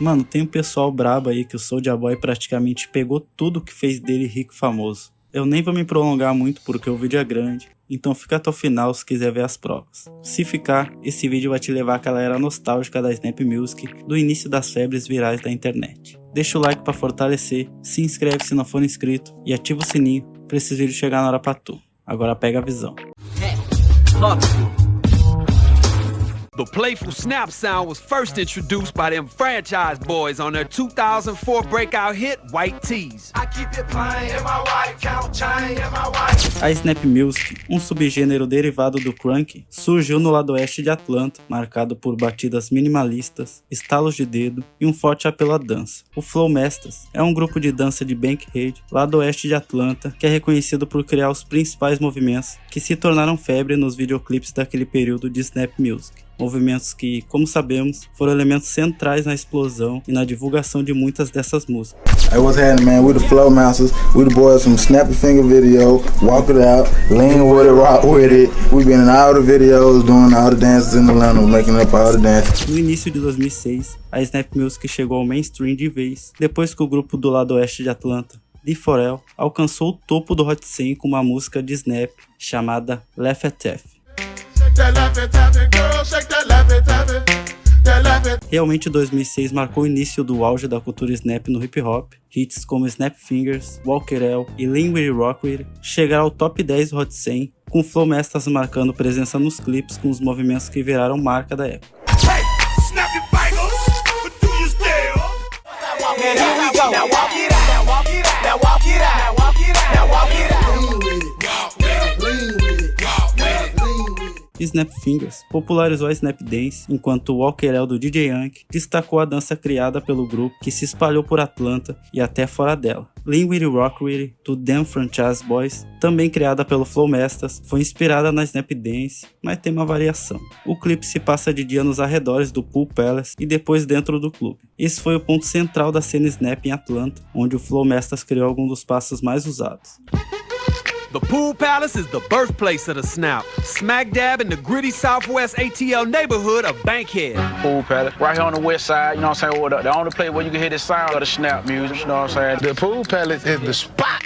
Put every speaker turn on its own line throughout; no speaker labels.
Mano, tem um pessoal brabo aí que o Soulja Boy praticamente pegou tudo que fez dele rico e famoso. Eu nem vou me prolongar muito porque o vídeo é grande, então fica até o final se quiser ver as provas. Se ficar, esse vídeo vai te levar àquela era nostálgica da Snap Music, do início das febres virais da internet. Deixa o like pra fortalecer, se inscreve se não for inscrito e ativa o sininho pra esses vídeos chegar na hora pra tu. Agora pega a visão.
The playful snap sound was first introduced by them franchise boys on their 2004 breakout hit, White Tees.
A Snap Music, um subgênero derivado do crunk, surgiu no lado oeste de Atlanta, marcado por batidas minimalistas, estalos de dedo e um forte apelo à dança. O Flow Masters é um grupo de dança de Bankhead, lado oeste de Atlanta, que é reconhecido por criar os principais movimentos que se tornaram febre nos videoclipes daquele período de Snap Music. Movimentos que, como sabemos, foram elementos centrais na explosão e na divulgação de muitas dessas músicas.
Hey, what's happening, man? We the Flow Masters. We the boys from Snap Your Finger video, Walk It Out, Lean With It, Rock With It. We've been in all the videos, doing all the dances in Atlanta, making up all the dances.
No início de 2006, a Snap Music chegou ao mainstream de vez, depois que o grupo do lado oeste de Atlanta, D4L, alcançou o topo do Hot 100 com uma música de Snap chamada Laugh at F. Realmente 2006 marcou o início do auge da cultura Snap no hip hop. Hits como Snap Fingers, Walk It Out e Lean With It, Rock With It chegaram ao top 10 do Hot 100, com o Flow Masters marcando presença nos clipes com os movimentos que viraram marca da época. Snap Fingers popularizou a Snap Dance, enquanto o Walk It Out do DJ Anki destacou a dança criada pelo grupo que se espalhou por Atlanta e até fora dela. Lean With It, Rock With It, do Damn Franchise Boys, também criada pelo Flow Masters, foi inspirada na Snap Dance, mas tem uma variação. O clipe se passa de dia nos arredores do Pool Palace e depois dentro do clube. Esse foi o ponto central da cena Snap em Atlanta, onde o Flow Masters criou alguns dos passos mais usados.
The Pool Palace is the birthplace of the snap, smack dab in the gritty southwest ATL neighborhood of Bankhead.
Pool Palace, right here on the west side, you know what I'm saying, the only place where you can hear the sound of the snap music, you know what I'm saying. The Pool Palace is the spot.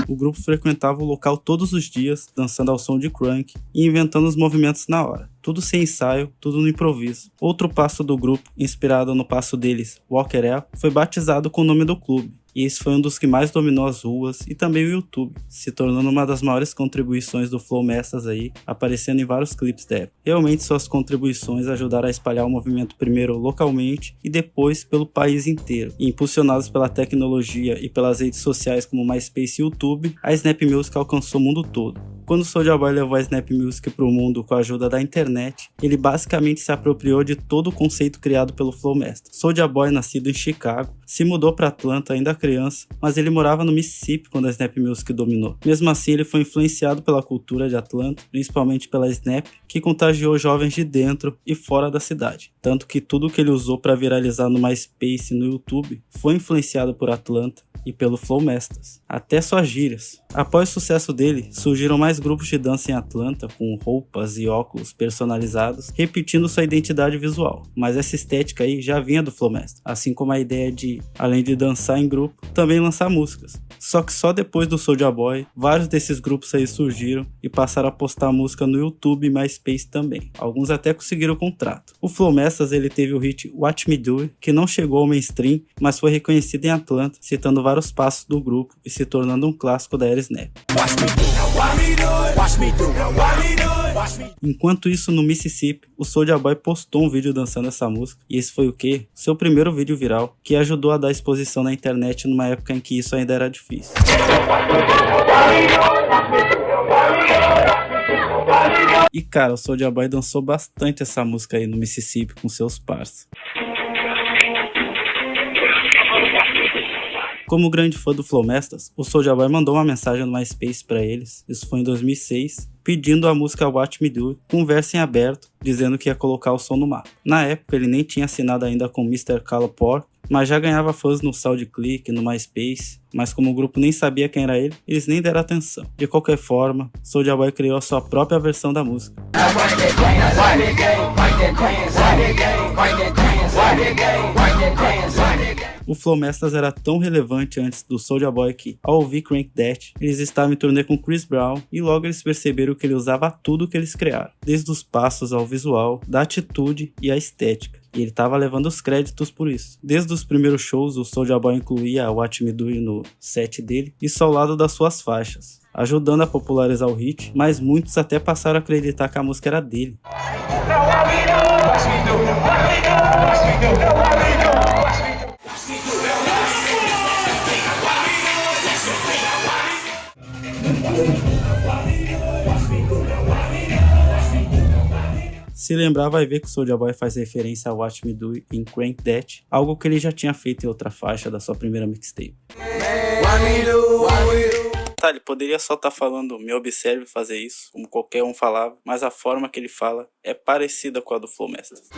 O grupo frequentava o local todos os dias, dançando ao som de crunk e inventando os movimentos na hora. Tudo sem ensaio, tudo no improviso. Outro passo do grupo, inspirado no passo deles, Walk It Out, foi batizado com o nome do clube. E esse foi um dos que mais dominou as ruas e também o YouTube, se tornando uma das maiores contribuições do Flow Masters aí, aparecendo em vários clipes da época. Realmente suas contribuições ajudaram a espalhar o movimento primeiro localmente e depois pelo país inteiro. E impulsionados pela tecnologia e pelas redes sociais como MySpace e YouTube, a Snap Music alcançou o mundo todo. Quando o Soulja Boy levou a Snap Music para o mundo com a ajuda da internet, ele basicamente se apropriou de todo o conceito criado pelo Flow Master. Soulja Boy, nascido em Chicago, se mudou para Atlanta ainda criança, mas ele morava no Mississippi quando a Snap Music dominou. Mesmo assim, ele foi influenciado pela cultura de Atlanta, principalmente pela Snap, que contagiou jovens de dentro e fora da cidade. Tanto que tudo que ele usou para viralizar no MySpace e no YouTube foi influenciado por Atlanta e pelo Flow Masters, até suas gírias. Após o sucesso dele, surgiram mais grupos de dança em Atlanta com roupas e óculos personalizados, repetindo sua identidade visual. Mas essa estética aí já vinha do Flow Masters, assim como a ideia de, além de dançar em grupo, também lançar músicas. Só que só depois do Soulja Boy, vários desses grupos aí surgiram e passaram a postar música no YouTube e MySpace também. Alguns até conseguiram o contrato. O Flow Masters ele teve o hit Watch Me Do It, que não chegou ao mainstream, mas foi reconhecido em Atlanta, citando vários passos do grupo e se tornando um clássico da era Snap. Enquanto isso, no Mississippi, o Soulja Boy postou um vídeo dançando essa música, e esse foi o quê? Seu primeiro vídeo viral, que ajudou a dar exposição na internet numa época em que isso ainda era difícil. E cara, o Soulja Boy dançou bastante essa música aí no Mississippi com seus parceiros. Como grande fã do Flow Masters, o Soulja Boy mandou uma mensagem no MySpace pra eles, isso foi em 2006, pedindo a música Watch Me Do It, com um verso em aberto, dizendo que ia colocar o som no mapa. Na época ele nem tinha assinado ainda com Mr. Calaport, mas já ganhava fãs no SoundClick, no MySpace, mas como o grupo nem sabia quem era ele, eles nem deram atenção. De qualquer forma, Soulja Boy criou a sua própria versão da música. O Flowmasters era tão relevante antes do Soulja Boy que, ao ouvir Crank That, eles estavam em turnê com Chris Brown e logo eles perceberam que ele usava tudo que eles criaram, desde os passos ao visual, da atitude e a estética. E ele estava levando os créditos por isso. Desde os primeiros shows, o Soulja Boy incluía a Watch Me Do It no set dele, isso ao lado das suas faixas, ajudando a popularizar o hit, mas muitos até passaram a acreditar que a música era dele. Se lembrar, vai ver que o Soulja Boy faz referência a Watch Me Do It em Crank That, algo que ele já tinha feito em outra faixa da sua primeira mixtape. Tá, ele poderia só estar falando me observe fazer isso, como qualquer um falava, mas a forma que ele fala é parecida com a do Flowmasters.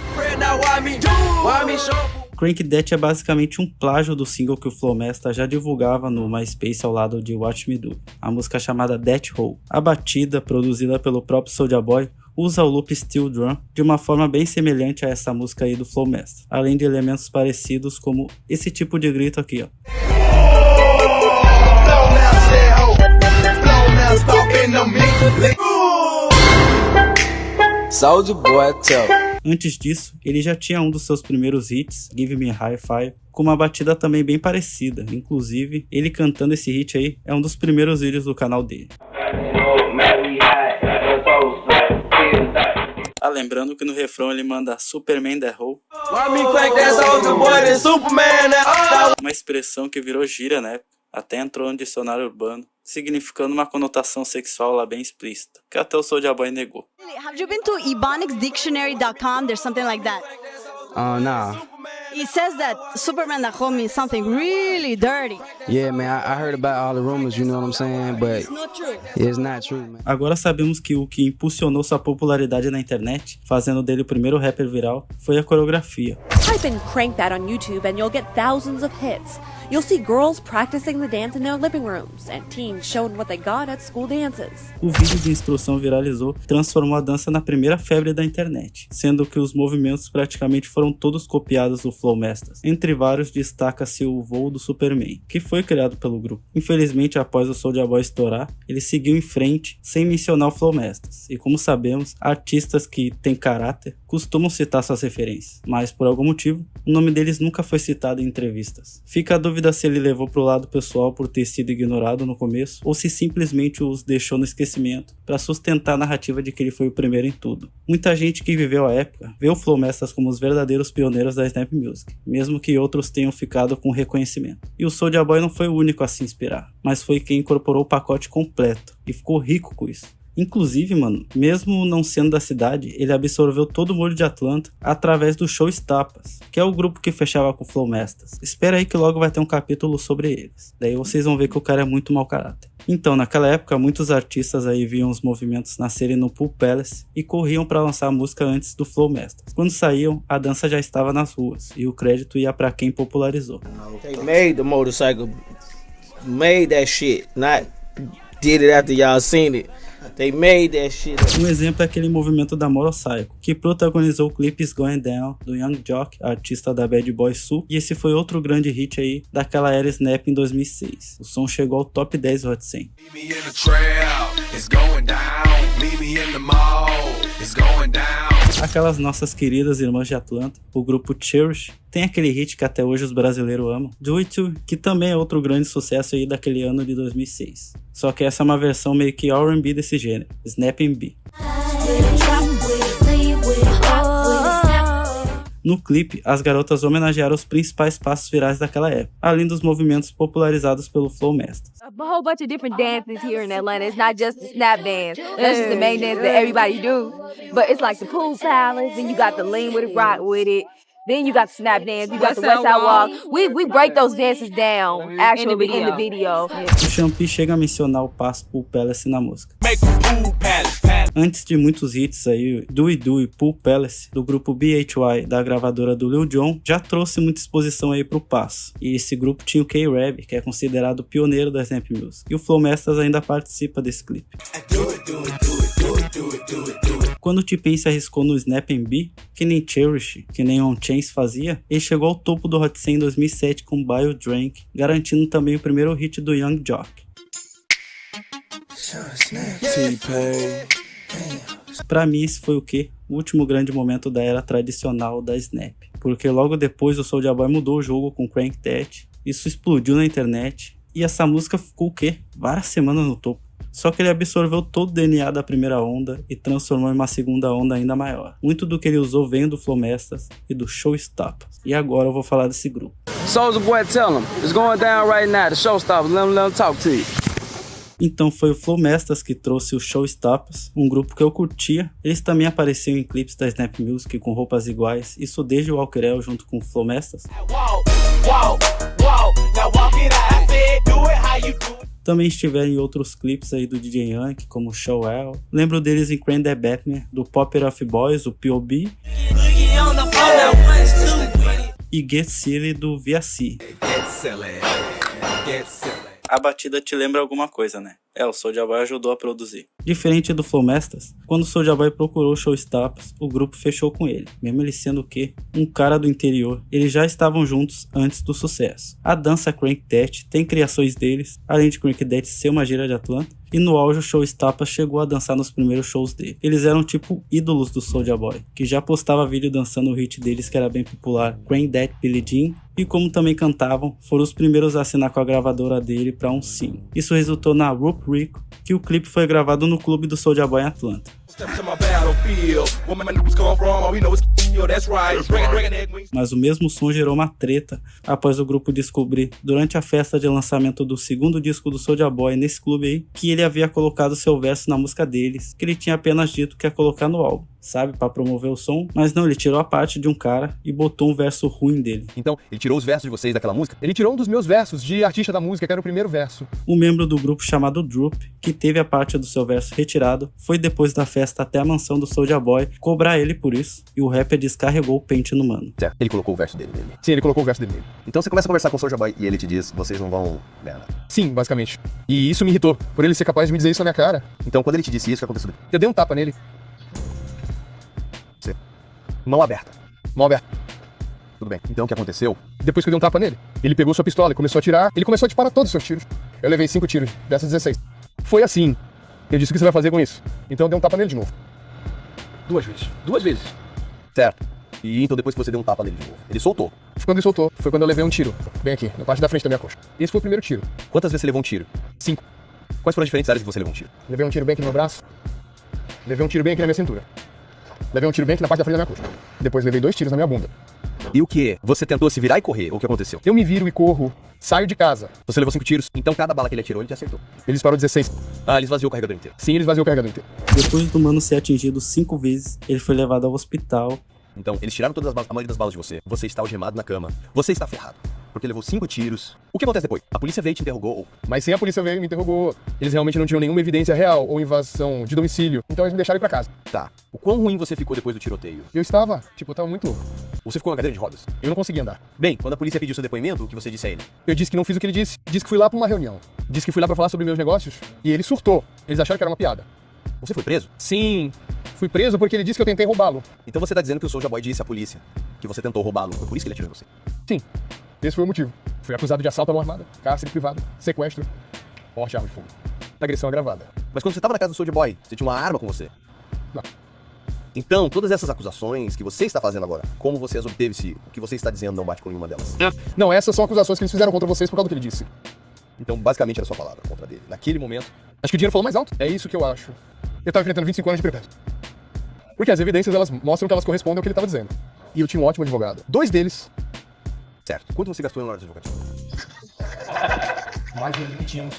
Crank That é basicamente um plágio do single que o Flowmasters já divulgava no MySpace ao lado de Watch Me Do It, a música chamada That Hole. A batida, produzida pelo próprio Soulja Boy, usa o loop steel drum de uma forma bem semelhante a essa música aí do Flowmasters, além de elementos parecidos como esse tipo de grito aqui, ó.
Soulja Boy tell.
Antes disso, ele já tinha um dos seus primeiros hits, Give Me a High Five, com uma batida também bem parecida. Inclusive, ele cantando esse hit aí é um dos primeiros vídeos do canal dele. Ah, lembrando que no refrão ele manda Superman that hoe, uma expressão que virou gíria na época, até entrou no dicionário urbano, significando uma conotação sexual lá bem explícita, que até o Soulja Boy negou.
Have you been to ebonicsdictionary.com? There's something like that.
Nah.
It says that Superman that hoe means something really dirty.
Yeah, man, I heard about all the rumors, you know what I'm saying, but
It's not true.
it's not true, man.
Agora sabemos que o que impulsionou sua popularidade na internet, fazendo dele o primeiro rapper viral, foi a coreografia.
Type in Crank That on YouTube and you'll get thousands of hits. You'll see girls practicing the dance in their living rooms and teens showing what they got at school dances.
O vídeo de instrução viralizou e transformou a dança na primeira febre da internet, sendo que os movimentos praticamente foram todos copiados do Flowmasters. Entre vários destaca-se o voo do Superman, que foi criado pelo grupo. Infelizmente, após o Soulja Boy estourar, ele seguiu em frente sem mencionar o Flowmasters. E como sabemos, artistas que têm caráter costumam citar suas referências, mas por algum motivo, o nome deles nunca foi citado em entrevistas. Fica a dúvida se ele levou pro lado pessoal por ter sido ignorado no começo, ou se simplesmente os deixou no esquecimento para sustentar a narrativa de que ele foi o primeiro em tudo. Muita gente que viveu a época vê o Flowmasters como os verdadeiros pioneiros da Snap Music, mesmo que outros tenham ficado com reconhecimento. E o Soulja Boy não foi o único a se inspirar, mas foi quem incorporou o pacote completo e ficou rico com isso. Inclusive, mano, mesmo não sendo da cidade, ele absorveu todo o molho de Atlanta através do Show Tapas, que é o grupo que fechava com o Flowmasters. Espera aí que logo vai ter um capítulo sobre eles. Daí vocês vão ver que o cara é muito mau caráter. Então, naquela época, muitos artistas aí viam os movimentos nascerem no Pool Palace e corriam para lançar a música antes do Flowmasters. Quando saíam, a dança já estava nas ruas e o crédito ia para quem popularizou.
They made the motorcycle, made that shit, not did it after y'all seen it. They made that shit.
Um exemplo é aquele movimento da Motorcycle, que protagonizou o clipe Is Going Down, do Young Jock, artista da Bad Boy Sul, e esse foi outro grande hit aí daquela era Snap em 2006. O som chegou ao top 10 Hot 100. Aquelas nossas queridas irmãs de Atlanta, o grupo Cherish, tem aquele hit que até hoje os brasileiros amam, Do It To, que também é outro grande sucesso aí daquele ano de 2006. Só que essa é uma versão meio que R&B desse gênero, Snap B. No clipe, as garotas homenagearam os principais passos virais daquela época, além dos movimentos popularizados pelo Flowmasters.
A whole bunch of different dances here in Atlanta. It's not just the snap dance. That's just the main dance that everybody do. But it's like the Pool Palace, then you got the lean with it, rock with it. Then you got the snap dance, you got the West Side Walk. We break those dances down actually in the video.
O Champi chega a mencionar o passo Pool Palace na música. Antes de muitos hits aí, Do It Do e Pool Palace, do grupo BHY, da gravadora do Lil Jon, já trouxe muita exposição aí pro passo. E esse grupo tinha o K-Rab, que é considerado o pioneiro da Snap Music. E o Flowmasters ainda participa desse clipe. Quando o T-Pain se arriscou no Snap B, que nem Cherish, que nem On Chance fazia, ele chegou ao topo do Hot 100 em 2007 com Buy You Drink, garantindo também o primeiro hit do Young Jock. Pra mim esse foi o quê? O último grande momento da era tradicional da Snap, porque logo depois o Soulja Boy mudou o jogo com Crank That, isso explodiu na internet, e essa música ficou o quê? Várias semanas no topo. Só que ele absorveu todo o DNA da primeira onda e transformou em uma segunda onda ainda maior. Muito do que ele usou vem do Flowmasters e do Showstoppers. E agora eu vou falar desse grupo.
Soulja Boy, tell him. It's going down right now. The Showstoppers, let them talk to you.
Então foi o Flowmasters que trouxe o Showstoppers, um grupo que eu curtia. Eles também apareciam em clipes da Snap Music com roupas iguais, isso desde o Walker junto com o Flowmasters. Também estiveram em outros clipes aí do DJ Yankee, como Show L. Lembro deles em Cran the Batman, do Popper of Boys, o P.O.B. E Get Silly do VAC. A batida te lembra alguma coisa, né? O Soulja Boy ajudou a produzir. Diferente do Flowmasters, quando o Soulja Boy procurou o Showstoppers, o grupo fechou com ele, mesmo ele sendo o quê? Um cara do interior. Eles já estavam juntos antes do sucesso. A dança Crank That tem criações deles, além de Crank That ser uma gíria de Atlanta, e no auge o Showstoppers chegou a dançar nos primeiros shows dele. Eles eram tipo ídolos do Soulja Boy, que já postava vídeo dançando o hit deles que era bem popular, Crank That Billie Jean, e como também cantavam, foram os primeiros a assinar com a gravadora dele para um single. Isso resultou na Rope Rico, que o clipe foi gravado no clube do Soulja Boy em Atlanta. Mas o mesmo som gerou uma treta após o grupo descobrir, durante a festa de lançamento do segundo disco do Soulja Boy nesse clube aí, que ele havia colocado seu verso na música deles, que ele tinha apenas dito que ia colocar no álbum, sabe, pra promover o som, mas não, ele tirou a parte de um cara e botou um verso ruim dele.
Então, ele tirou os versos de vocês daquela música? Ele tirou um dos meus versos de artista da música, que era o primeiro verso.
Um membro do grupo chamado Droop, que teve a parte do seu verso retirado, foi depois da festa até a mansão do Soulja Boy cobrar ele por isso, e o rapper descarregou o pente no mano.
Certo, ele colocou o verso dele nele.
Sim, ele colocou o verso dele nele.
Então você começa a conversar com o Soulja Boy e ele te diz, vocês não vão ganhar nada.
Sim, basicamente. E isso me irritou, por ele ser capaz de me dizer isso na minha cara.
Então quando ele te disse isso, o que aconteceu?
Eu dei um tapa nele.
Mão aberta.
Mão aberta.
Tudo bem. Então o que aconteceu?
Depois que eu dei um tapa nele, ele pegou sua pistola e começou a atirar. Ele começou a disparar todos os seus tiros. Eu levei 5 tiros, dessas 16. Foi assim. Eu disse, o que você vai fazer com isso? Então eu dei um tapa nele de novo.
2 vezes. 2 vezes. Certo. E então depois que você deu um tapa nele de novo, ele soltou.
Quando ele soltou, foi quando eu levei um tiro. Bem aqui, na parte da frente da minha coxa. Esse foi o primeiro tiro.
Quantas vezes você levou um tiro?
5.
Quais foram as diferentes áreas que você levou um tiro?
Levei um tiro bem aqui no meu braço. Levei um tiro bem aqui na minha cintura. Levei um tiro bem aqui na parte da frente da minha coxa. Depois levei 2 tiros na minha bunda.
E o que? Você tentou se virar e correr? Ou o que aconteceu?
Eu me viro e corro. Saio de casa.
Você levou 5 tiros? Então cada bala que ele atirou, ele te acertou.
Ele disparou 16.
Ah, ele esvaziou o carregador inteiro.
Sim, ele esvaziou o carregador inteiro.
Depois do mano ser atingido 5 vezes, ele foi levado ao hospital.
Então, eles tiraram todas as balas, a maioria das balas de você. Você está algemado na cama. Você está ferrado. Porque levou 5 tiros. O que acontece depois? A polícia veio e te interrogou.
Mas sim, a polícia veio e me interrogou. Eles realmente não tinham nenhuma evidência real ou invasão de domicílio. Então eles me deixaram ir pra casa.
Tá. O quão ruim você ficou depois do tiroteio?
Eu estava muito...
Você ficou na cadeira de rodas?
Eu não conseguia andar.
Bem, quando a polícia pediu seu depoimento, o que você disse a ele?
Eu disse que não fiz o que ele disse. Disse que fui lá pra uma reunião. Disse que fui lá pra falar sobre meus negócios. E ele surtou. Eles acharam que era uma piada.
Você foi preso?
Sim. Fui preso porque ele disse que eu tentei roubá-lo.
Então você tá dizendo que o Soulja Boy disse à polícia que você tentou roubá-lo. Foi por isso que ele atirou em você?
Sim. Esse foi o motivo. Fui acusado de assalto à mão armada, cárcere privado, sequestro, porte de arma de fogo, agressão agravada.
Mas quando você tava na casa do Soulja Boy, você tinha uma arma com você?
Não.
Então, todas essas acusações que você está fazendo agora, como você as obteve se o que você está dizendo não bate com nenhuma delas?
Não, essas são acusações que eles fizeram contra vocês por causa do que ele disse.
Então, basicamente, era sua palavra contra dele. Naquele momento...
Acho que o dinheiro falou mais alto. É isso que eu acho. Eu tava enfrentando 25 anos de perpétuo. Porque as evidências, elas mostram que elas correspondem ao que ele tava dizendo. E eu tinha um ótimo advogado. 2 deles...
Certo. Quanto você gastou em horas de advocacia?
Mais de 20 anos.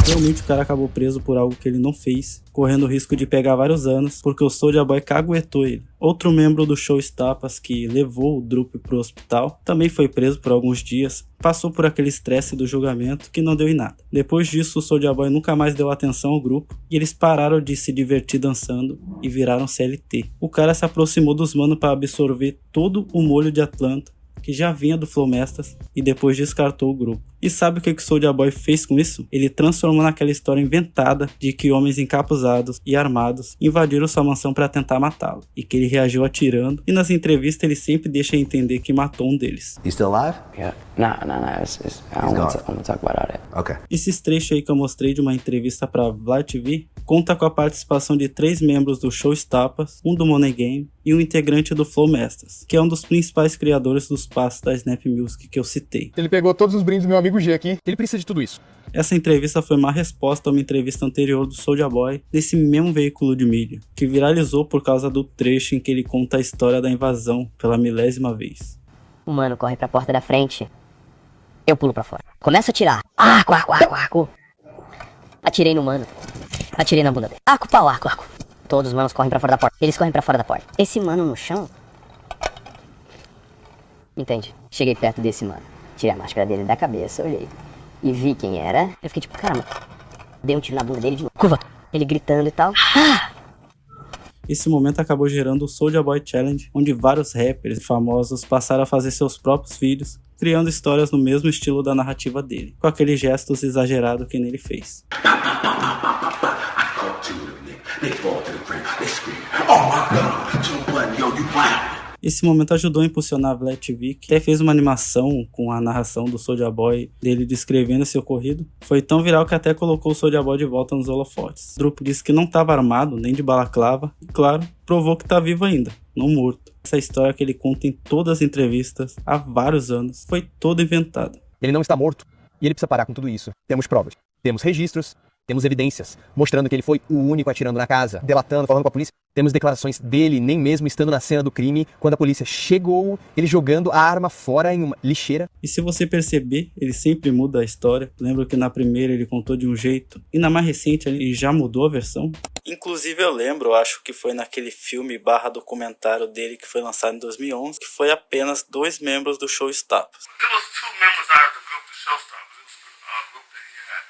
Realmente o cara acabou preso por algo que ele não fez, correndo o risco de pegar vários anos, porque o Soulja Boy caguetou ele. Outro membro do Showstoppers que levou o Droop pro hospital também foi preso por alguns dias, passou por aquele estresse do julgamento que não deu em nada. Depois disso, o Soulja Boy nunca mais deu atenção ao grupo e eles pararam de se divertir dançando e viraram CLT. O cara se aproximou dos manos para absorver todo o molho de Atlanta, que já vinha do Flowmasters e depois descartou o grupo. E sabe o que o Soulja Boy fez com isso? Ele transformou naquela história inventada de que homens encapuzados e armados invadiram sua mansão para tentar matá-lo, e que ele reagiu atirando, e nas entrevistas ele sempre deixa entender que matou um deles.
You still alive?
Yeah. No. I don't want to talk about all that.
Okay.
Esses trechos aí que eu mostrei de uma entrevista para Vlad TV conta com a participação de 3 membros do Showstoppers, um do Money Game e um integrante do Flowmasters, que é um dos principais criadores dos passos da Snap Music que eu citei.
Ele pegou todos os brindes do meu amigo G aqui. Ele precisa de tudo isso.
Essa entrevista foi uma resposta a uma entrevista anterior do Soulja Boy nesse mesmo veículo de mídia, que viralizou por causa do trecho em que ele conta a história da invasão pela 1000ª vez.
O mano corre pra porta da frente, eu pulo pra fora. Começa a atirar. Arco. Atirei no mano. Atirei na bunda dele. Arco. Todos os manos correm pra fora da porta. Eles correm pra fora da porta. Esse mano no chão... Entende? Cheguei perto desse mano. Tirei a máscara dele da cabeça, olhei. E vi quem era. Eu fiquei tipo, caramba. Dei um tiro na bunda dele de novo. Curva. Ele gritando e tal.
Esse momento acabou gerando o Soulja Boy Challenge, onde vários rappers famosos passaram a fazer seus próprios vídeos, criando histórias no mesmo estilo da narrativa dele, com aqueles gestos exagerados que nele fez. Esse momento ajudou a impulsionar a Vlad TV, que até fez uma animação com a narração do Soulja Boy, dele descrevendo esse ocorrido. Foi tão viral que até colocou o Soulja Boy de volta nos holofotes. O grupo disse que não estava armado, nem de balaclava, e claro, provou que está vivo ainda, não morto. Essa história que ele conta em todas as entrevistas, há vários anos, foi toda inventada.
Ele não está morto, e ele precisa parar com tudo isso. Temos provas, temos registros, temos evidências, mostrando que ele foi o único atirando na casa, delatando, falando com a polícia. Temos declarações dele, nem mesmo estando na cena do crime, quando a polícia chegou, ele jogando a arma fora em uma lixeira.
E se você perceber, ele sempre muda a história. Lembro que na primeira ele contou de um jeito, e na mais recente ele já mudou a versão. Inclusive eu lembro, acho que foi naquele filme / documentário dele que foi lançado em 2011, que foi apenas 2 membros do Showstoppers.
There was 2 members out of the group, the Showstoppers. It was a group that he had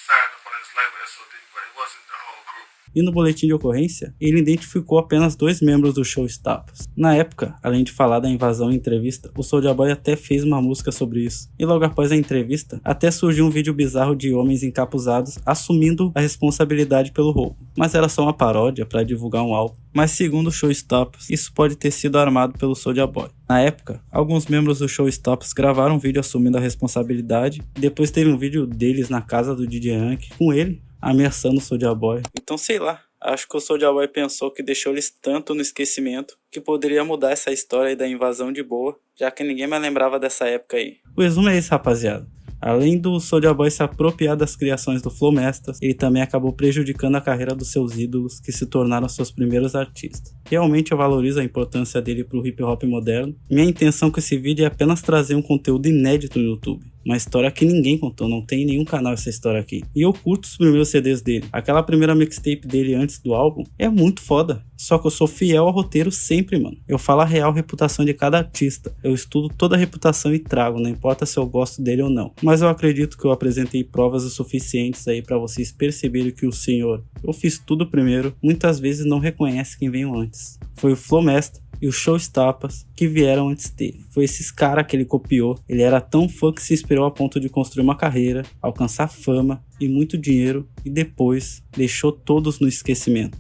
signed up on his label SOD, but it wasn't the whole group.
E no boletim de ocorrência, ele identificou apenas 2 membros do Showstoppers. Na época, além de falar da invasão em entrevista, o Soulja Boy até fez uma música sobre isso. E logo após a entrevista, até surgiu um vídeo bizarro de homens encapuzados assumindo a responsabilidade pelo roubo. Mas era só uma paródia para divulgar um álbum. Mas segundo o Showstoppers, isso pode ter sido armado pelo Soulja Boy. Na época, alguns membros do Showstoppers gravaram um vídeo assumindo a responsabilidade. Depois teve um vídeo deles na casa do DJ Hank, com ele ameaçando o Soulja Boy. Então sei lá, acho que o Soulja Boy pensou que deixou eles tanto no esquecimento que poderia mudar essa história aí da invasão de boa, já que ninguém mais lembrava dessa época aí. O resumo é esse, rapaziada. Além do Soulja Boy se apropriar das criações do Flowmasters, ele também acabou prejudicando a carreira dos seus ídolos, que se tornaram seus primeiros artistas. Realmente eu valorizo a importância dele pro hip hop moderno. Minha intenção com esse vídeo é apenas trazer um conteúdo inédito no YouTube. Uma história que ninguém contou, não tem em nenhum canal essa história aqui. E eu curto os primeiros CDs dele. Aquela primeira mixtape dele antes do álbum é muito foda. Só que eu sou fiel ao roteiro sempre, mano. Eu falo a real reputação de cada artista. Eu estudo toda a reputação e trago, não importa se eu gosto dele ou não. Mas eu acredito que eu apresentei provas o suficientes aí pra vocês perceberem que o senhor, eu fiz tudo primeiro, muitas vezes não reconhece quem veio antes. Foi o Flowmaster e os Showstoppers que vieram antes dele. Foi esses caras que ele copiou. Ele era tão fã que se inspirou a ponto de construir uma carreira, alcançar fama e muito dinheiro, e depois deixou todos no esquecimento.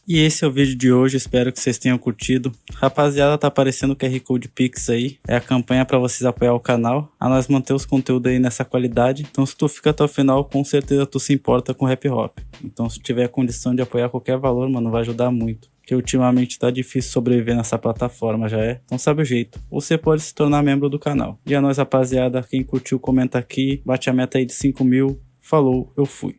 E esse é o vídeo de hoje, espero que vocês tenham curtido. Rapaziada, tá aparecendo o QR Code Pix aí, é a campanha pra vocês apoiar o canal, a nós manter os conteúdos aí nessa qualidade. Então se tu fica até o final, com certeza tu se importa com Rap Hop. Então se tiver a condição de apoiar qualquer valor, mano, vai ajudar muito. Porque ultimamente tá difícil sobreviver nessa plataforma, já é? Então sabe o jeito, você pode se tornar membro do canal. E a nós, rapaziada, quem curtiu comenta aqui, bate a meta aí de 5.000, falou, eu fui.